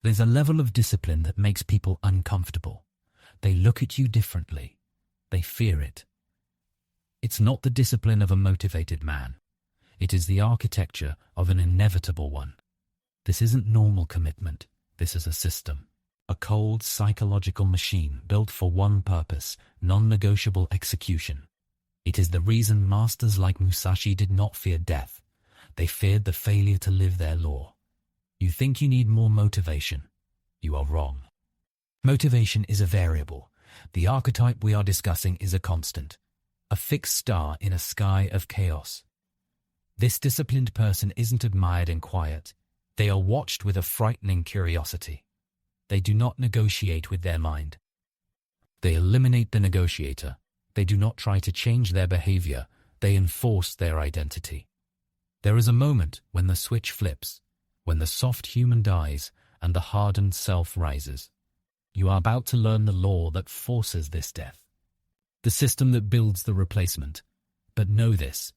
There's a level of discipline that makes people uncomfortable. They look at you differently. They fear it. It's not the discipline of a motivated man. It is the architecture of an inevitable one. This isn't normal commitment. This is a system. A cold psychological machine built for one purpose, non-negotiable execution. It is the reason masters like Musashi did not fear death. They feared the failure to live their law. You think you need more motivation? You are wrong. Motivation is a variable. The archetype we are discussing is a constant, a fixed star in a sky of chaos. This disciplined person isn't admired in quiet. They are watched with a frightening curiosity. They do not negotiate with their mind. They eliminate the negotiator. They do not try to change their behavior. They enforce their identity. There is a moment when the switch flips, when the soft human dies and the hardened self rises. You are about to learn the law that forces this death, the system that builds the replacement. But know this,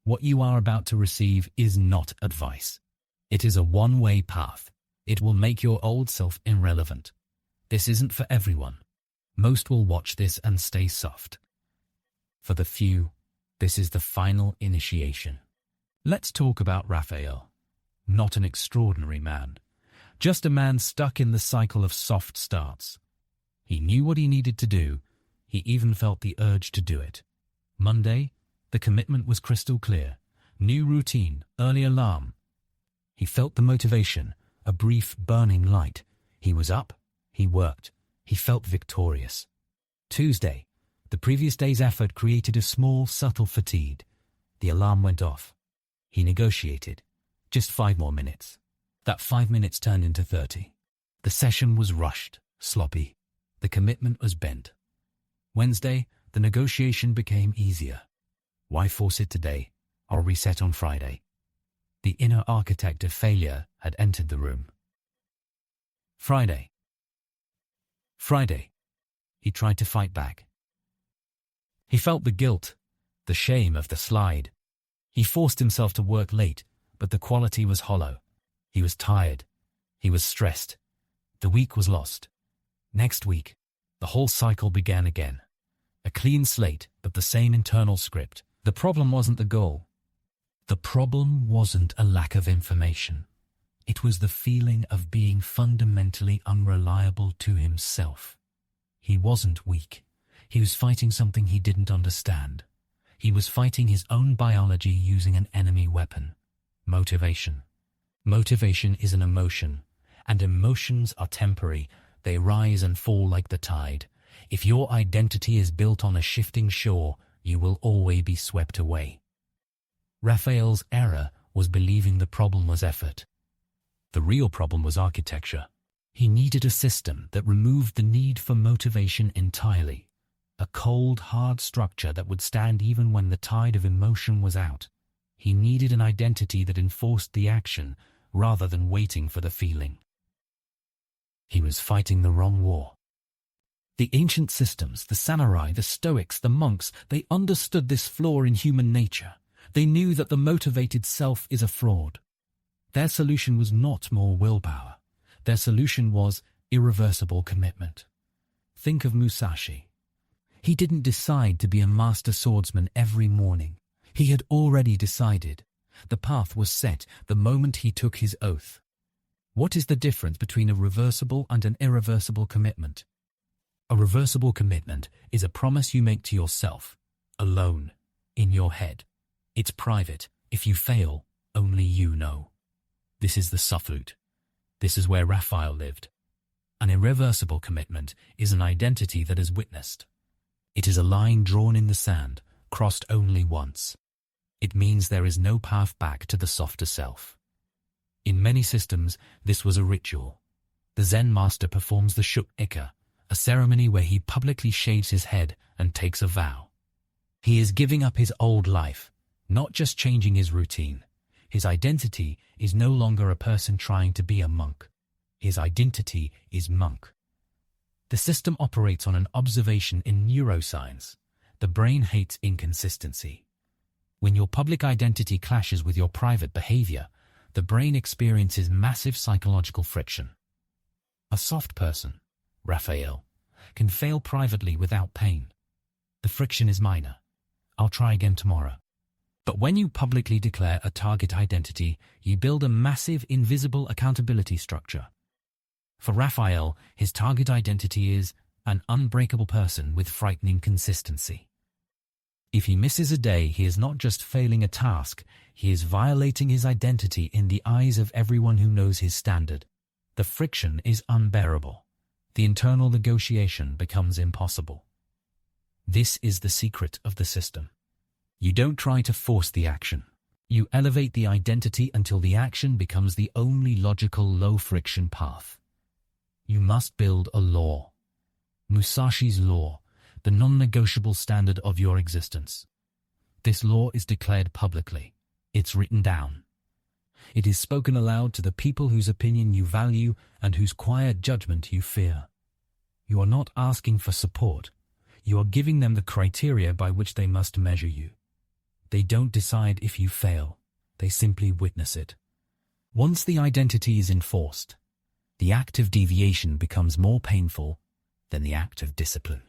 what you are about to receive is not advice. It is a one-way path. It will make your old self irrelevant. This isn't for everyone. Most will watch this and stay soft. For the few, this is the final initiation. Let's talk about Raphael. Not an extraordinary man, just a man stuck in the cycle of soft starts. He knew what he needed to do. He even felt the urge to do it. Monday, the commitment was crystal clear. New routine, early alarm. He felt the motivation, a brief burning light. He was up, he worked, he felt victorious. Tuesday, the previous day's effort created a small, subtle fatigue. The alarm went off. He negotiated. Just 5 more minutes. That 5 minutes turned into 30. The session was rushed, sloppy. The commitment was bent. Wednesday, the negotiation became easier. Why force it today? I'll reset on Friday. The inner architect of failure had entered the room. Friday. He tried to fight back. He felt the guilt, the shame of the slide. He forced himself to work late, but the quality was hollow. He was tired. He was stressed. The week was lost. Next week, the whole cycle began again. A clean slate, but the same internal script. The problem wasn't the goal. The problem wasn't a lack of information. It was the feeling of being fundamentally unreliable to himself. He wasn't weak. He was fighting something he didn't understand. He was fighting his own biology using an enemy weapon. Motivation. Motivation is an emotion, and emotions are temporary. They rise and fall like the tide. If your identity is built on a shifting shore, you will always be swept away. Raphael's error was believing the problem was effort. The real problem was architecture. He needed a system that removed the need for motivation entirely. A cold, hard structure that would stand even when the tide of emotion was out. He needed an identity that enforced the action rather than waiting for the feeling. He was fighting the wrong war. The ancient systems, the samurai, the stoics, the monks, they understood this flaw in human nature. They knew that the motivated self is a fraud. Their solution was not more willpower. Their solution was irreversible commitment. Think of Musashi. He didn't decide to be a master swordsman every morning. He had already decided. The path was set the moment he took his oath. What is the difference between a reversible and an irreversible commitment? A reversible commitment is a promise you make to yourself, alone, in your head. It's private. If you fail, only you know. This is the Suflut. This is where Raphael lived. An irreversible commitment is an identity that is witnessed. It is a line drawn in the sand, crossed only once. It means there is no path back to the softer self. In many systems, this was a ritual. The Zen master performs the Shuk-Ikka, a ceremony where he publicly shaves his head and takes a vow. He is giving up his old life, not just changing his routine. His identity is no longer a person trying to be a monk. His identity is monk. The system operates on an observation in neuroscience. The brain hates inconsistency. When your public identity clashes with your private behavior, the brain experiences massive psychological friction. soft person, Raphael, can fail privately without pain. The friction is minor. I'll try again tomorrow. But when you publicly declare a target identity, you build a massive, invisible accountability structure. For Raphael, his target identity is an unbreakable person with frightening consistency. If he misses a day, he is not just failing a task, he is violating his identity in the eyes of everyone who knows his standard. The friction is unbearable. The internal negotiation becomes impossible. This is the secret of the system. You don't try to force the action. You elevate the identity until the action becomes the only logical low-friction path. You must build a law. Musashi's law, the non-negotiable standard of your existence. This law is declared publicly. It's written down. It is spoken aloud to the people whose opinion you value and whose quiet judgment you fear. You are not asking for support. You are giving them the criteria by which they must measure you. They don't decide if you fail. They simply witness it. Once the identity is enforced, the act of deviation becomes more painful than the act of discipline.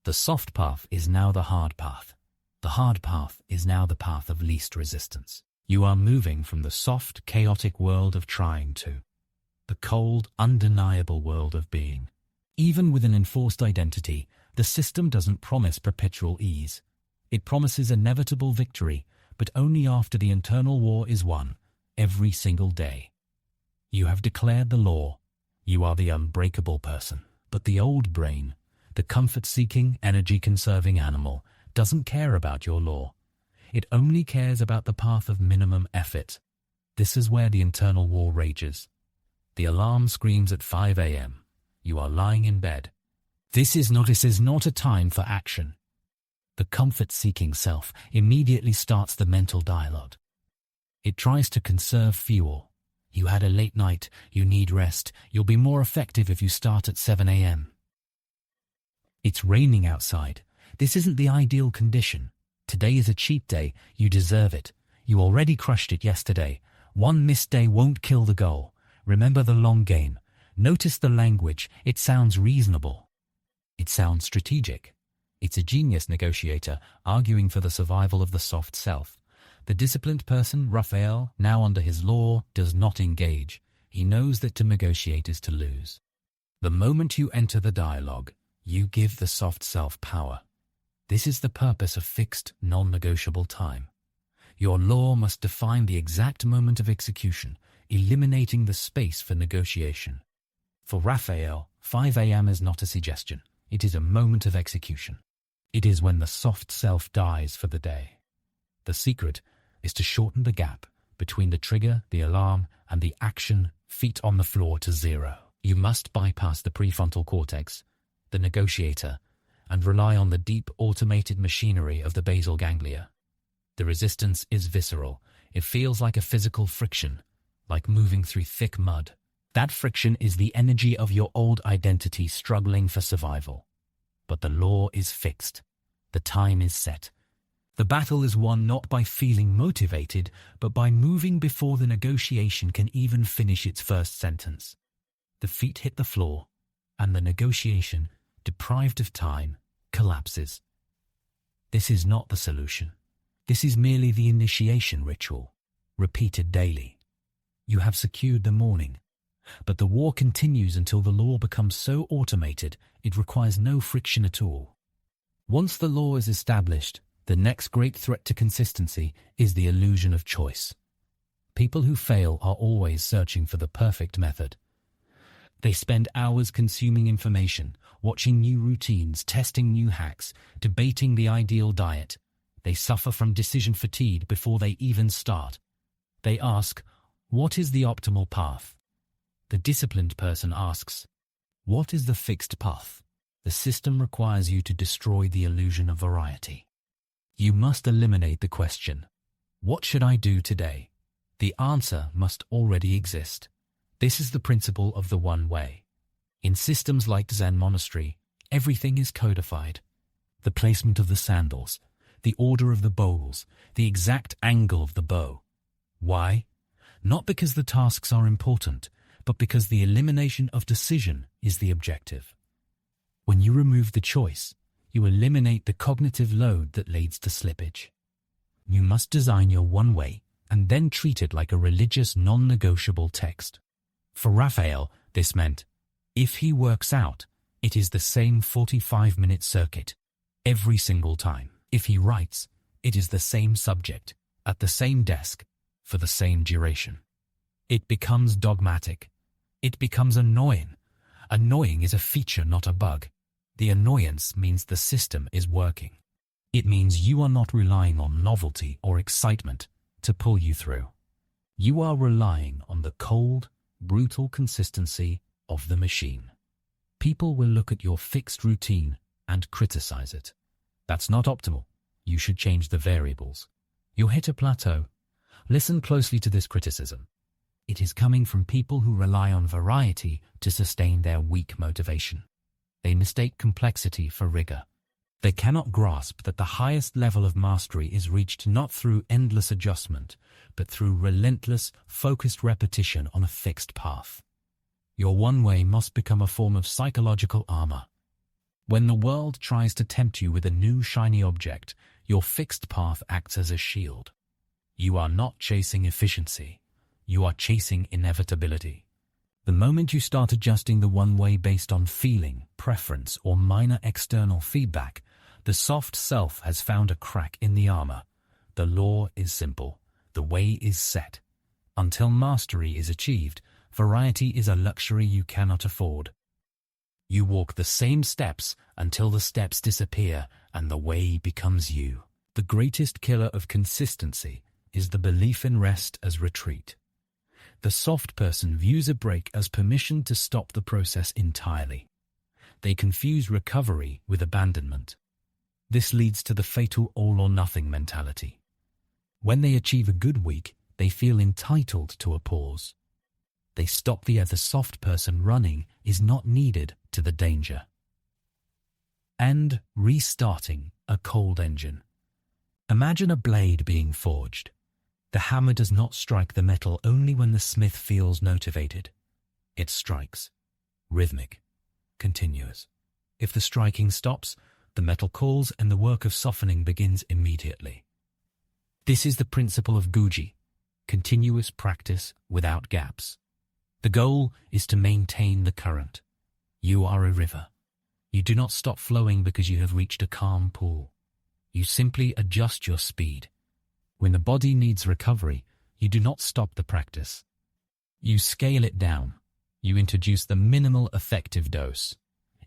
The soft path is now the hard path. The hard path is now the path of least resistance. You are moving from the soft, chaotic world of trying to the cold, undeniable world of being. Even with an enforced identity, the system doesn't promise perpetual ease. It promises inevitable victory, but only after the internal war is won, every single day. You have declared the law. You are the unbreakable person. But the old brain, the comfort-seeking, energy-conserving animal, doesn't care about your law. It only cares about the path of minimum effort. This is where the internal war rages. The alarm screams at 5 a.m. You are lying in bed. This is not a time for action. The comfort-seeking self immediately starts the mental dialogue. It tries to conserve fuel. You had a late night, you need rest, you'll be more effective if you start at 7 a.m. It's raining outside. This isn't the ideal condition. Today is a cheat day, you deserve it. You already crushed it yesterday. One missed day won't kill the goal. Remember the long game. Notice the language, it sounds reasonable. It sounds strategic. It's a genius negotiator arguing for the survival of the soft self. The disciplined person, Raphael, now under his law, does not engage. He knows that to negotiate is to lose. The moment you enter the dialogue, you give the soft self power. This is the purpose of fixed, non-negotiable time. Your law must define the exact moment of execution, eliminating the space for negotiation. For Raphael, 5 a.m. is not a suggestion. It is a moment of execution. It is when the soft self dies for the day. The secret is to shorten the gap between the trigger, the alarm, and the action, feet on the floor to zero. You must bypass the prefrontal cortex, the negotiator, and rely on the deep automated machinery of the basal ganglia. The resistance is visceral. It feels like a physical friction, like moving through thick mud. That friction is the energy of your old identity struggling for survival. But the law is fixed. The time is set. The battle is won not by feeling motivated, but by moving before the negotiation can even finish its first sentence. The feet hit the floor, and the negotiation, deprived of time, collapses. This is not the solution. This is merely the initiation ritual, repeated daily. You have secured the morning, but the war continues until the law becomes so automated it requires no friction at all. Once the law is established, the next great threat to consistency is the illusion of choice. People who fail are always searching for the perfect method. They spend hours consuming information, watching new routines, testing new hacks, debating the ideal diet. They suffer from decision fatigue before they even start. They ask, what is the optimal path? The disciplined person asks, what is the fixed path? The system requires you to destroy the illusion of variety. You must eliminate the question, what should I do today? The answer must already exist. This is the principle of the one way. In systems like Zen monastery, everything is codified. The placement of the sandals, the order of the bowls, the exact angle of the bow. Why? Not because the tasks are important, but because the elimination of decision is the objective. When you remove the choice, you eliminate the cognitive load that leads to slippage. You must design your one-way and then treat it like a religious non-negotiable text. For Raphael, this meant, if he works out, it is the same 45-minute circuit every single time. If he writes, it is the same subject, at the same desk, for the same duration. It becomes dogmatic. It becomes annoying. Annoying is a feature, not a bug. The annoyance means the system is working. It means you are not relying on novelty or excitement to pull you through. You are relying on the cold, brutal consistency of the machine. People will look at your fixed routine and criticize it. That's not optimal. You should change the variables. You'll hit a plateau. Listen closely to this criticism. It is coming from people who rely on variety to sustain their weak motivation. They mistake complexity for rigor. They cannot grasp that the highest level of mastery is reached not through endless adjustment, but through relentless, focused repetition on a fixed path. Your one way must become a form of psychological armor. When the world tries to tempt you with a new shiny object, your fixed path acts as a shield. You are not chasing efficiency. You are chasing inevitability. The moment you start adjusting the one way based on feeling, preference, or minor external feedback, the soft self has found a crack in the armor. The law is simple. The way is set. Until mastery is achieved, variety is a luxury you cannot afford. You walk the same steps until the steps disappear and the way becomes you. The greatest killer of consistency is the belief in rest as retreat. The soft person views a break as permission to stop the process entirely. They confuse recovery with abandonment. This leads to the fatal all-or-nothing mentality. When they achieve a good week, they feel entitled to a pause. They stop the other soft person running is not needed to the danger. And restarting a cold engine. Imagine a blade being forged. The hammer does not strike the metal only when the smith feels motivated. It strikes. Rhythmic. Continuous. If the striking stops, the metal cools and the work of softening begins immediately. This is the principle of Guji. Continuous practice without gaps. The goal is to maintain the current. You are a river. You do not stop flowing because you have reached a calm pool. You simply adjust your speed. When the body needs recovery, you do not stop the practice. You scale it down. You introduce the minimal effective dose.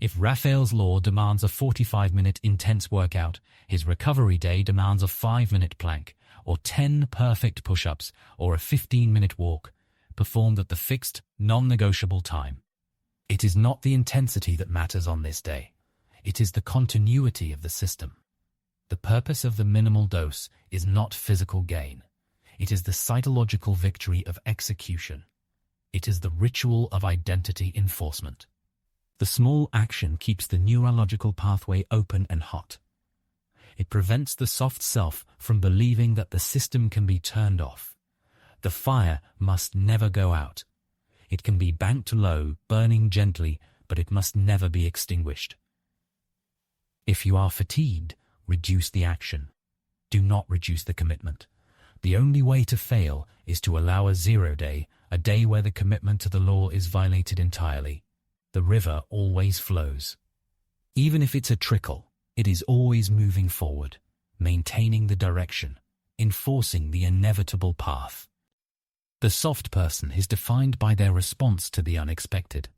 If Raphael's law demands a 45-minute intense workout, his recovery day demands a 5-minute plank, or 10 perfect push-ups, or a 15-minute walk, performed at the fixed, non-negotiable time. It is not the intensity that matters on this day. It is the continuity of the system. The purpose of the minimal dose is not physical gain. It is the psychological victory of execution. It is the ritual of identity enforcement. The small action keeps the neurological pathway open and hot. It prevents the soft self from believing that the system can be turned off. The fire must never go out. It can be banked low, burning gently, but it must never be extinguished. If you are fatigued, reduce the action. Do not reduce the commitment. The only way to fail is to allow a 0 day, a day where the commitment to the law is violated entirely. The river always flows. Even if it's a trickle, it is always moving forward, maintaining the direction, enforcing the inevitable path. The soft person is defined by their response to the unexpected.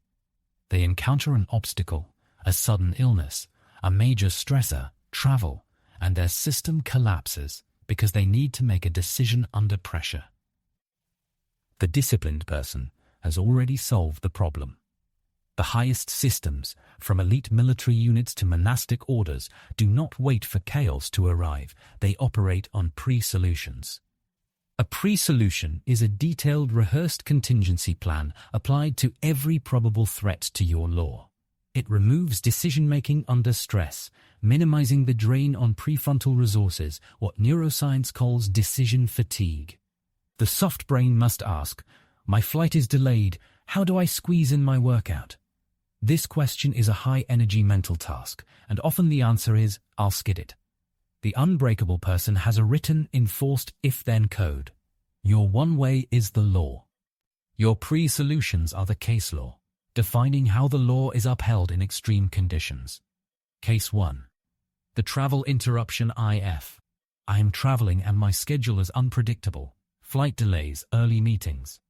They encounter an obstacle, a sudden illness, a major stressor, travel, and their system collapses because they need to make a decision under pressure. The disciplined person has already solved the problem. The highest systems, from elite military units to monastic orders, do not wait for chaos to arrive. They operate on pre-solutions. A pre-solution is a detailed, rehearsed contingency plan applied to every probable threat to your law. It removes decision-making under stress, minimizing the drain on prefrontal resources, what neuroscience calls decision fatigue. The soft brain must ask, "My flight is delayed. How do I squeeze in my workout? This question is a high-energy mental task, and often the answer is, I'll skid it. The unbreakable person has a written, enforced if-then code. Your one way is the law. Your pre-solutions are the case law, defining how the law is upheld in extreme conditions. Case 1. The travel interruption IF. I am traveling and my schedule is unpredictable. Flight delays, early meetings.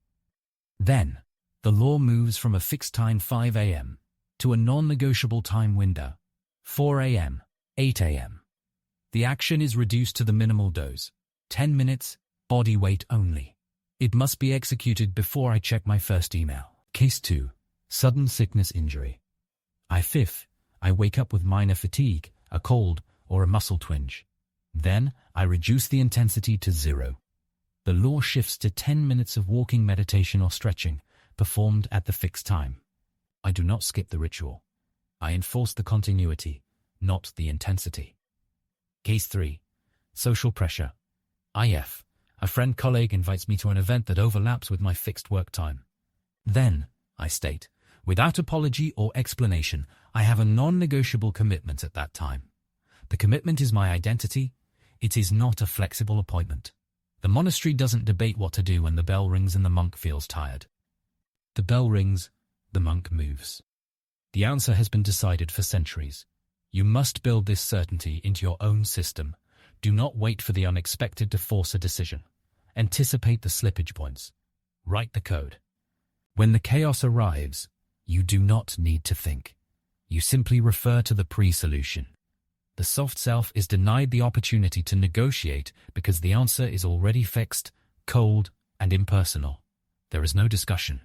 Then, the law moves from a fixed time 5 a.m. to a non-negotiable time window, 4 a.m., 8 a.m. The action is reduced to the minimal dose, 10 minutes, body weight only. It must be executed before I check my first email. Case 2. Sudden sickness injury. I wake up with minor fatigue, a cold, or a muscle twinge. Then, I reduce the intensity to 0. The law shifts to 10 minutes of walking, meditation, or stretching, performed at the fixed time. I do not skip the ritual. I enforce the continuity, not the intensity. Case 3. Social pressure. IF. A friend-colleague invites me to an event that overlaps with my fixed work time. Then, I state, without apology or explanation, I have a non-negotiable commitment at that time. The commitment is my identity. It is not a flexible appointment. The monastery doesn't debate what to do when the bell rings and the monk feels tired. The bell rings, the monk moves. The answer has been decided for centuries. You must build this certainty into your own system. Do not wait for the unexpected to force a decision. Anticipate the slippage points. Write the code. When the chaos arrives, you do not need to think. You simply refer to the pre-solution. The soft self is denied the opportunity to negotiate because the answer is already fixed, cold, and impersonal. There is no discussion.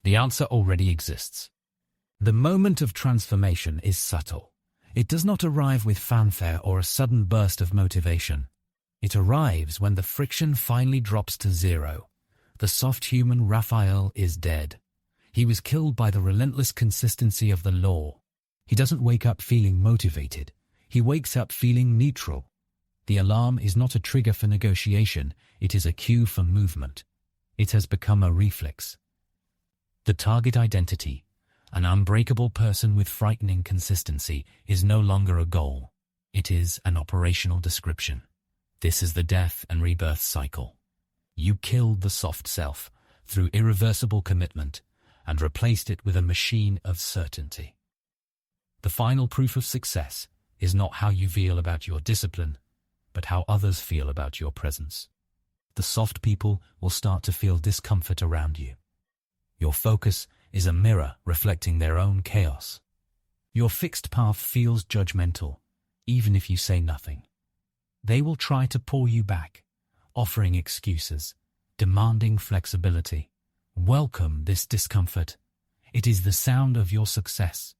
The answer already exists. The moment of transformation is subtle. It does not arrive with fanfare or a sudden burst of motivation. It arrives when the friction finally drops to 0. The soft human Raphael is dead. He was killed by the relentless consistency of the law. He doesn't wake up feeling motivated. He wakes up feeling neutral. The alarm is not a trigger for negotiation. It is a cue for movement. It has become a reflex. The target identity, an unbreakable person with frightening consistency, is no longer a goal. It is an operational description. This is the death and rebirth cycle. You killed the soft self through irreversible commitment and replaced it with a machine of certainty. The final proof of success is not how you feel about your discipline, but how others feel about your presence. The soft people will start to feel discomfort around you. Your focus is a mirror reflecting their own chaos. Your fixed path feels judgmental, even if you say nothing. They will try to pull you back, offering excuses, demanding flexibility. Welcome this discomfort. It is the sound of your success.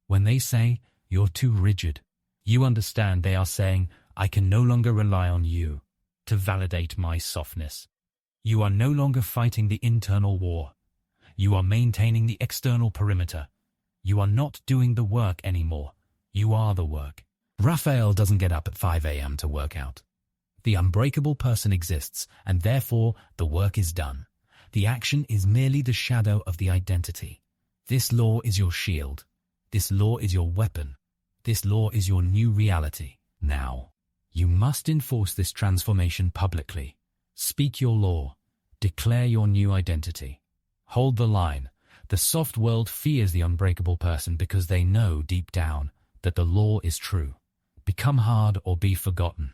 When they say, you're too rigid, you understand they are saying, I can no longer rely on you to validate my softness. You are no longer fighting the internal war. You are maintaining the external perimeter. You are not doing the work anymore. You are the work. Raphael doesn't get up at 5 a.m. to work out. The unbreakable person exists, and therefore the work is done. The action is merely the shadow of the identity. This law is your shield. This law is your weapon. This law is your new reality. Now, you must enforce this transformation publicly. Speak your law. Declare your new identity. Hold the line. The soft world fears the unbreakable person because they know deep down that the law is true. Become hard or be forgotten.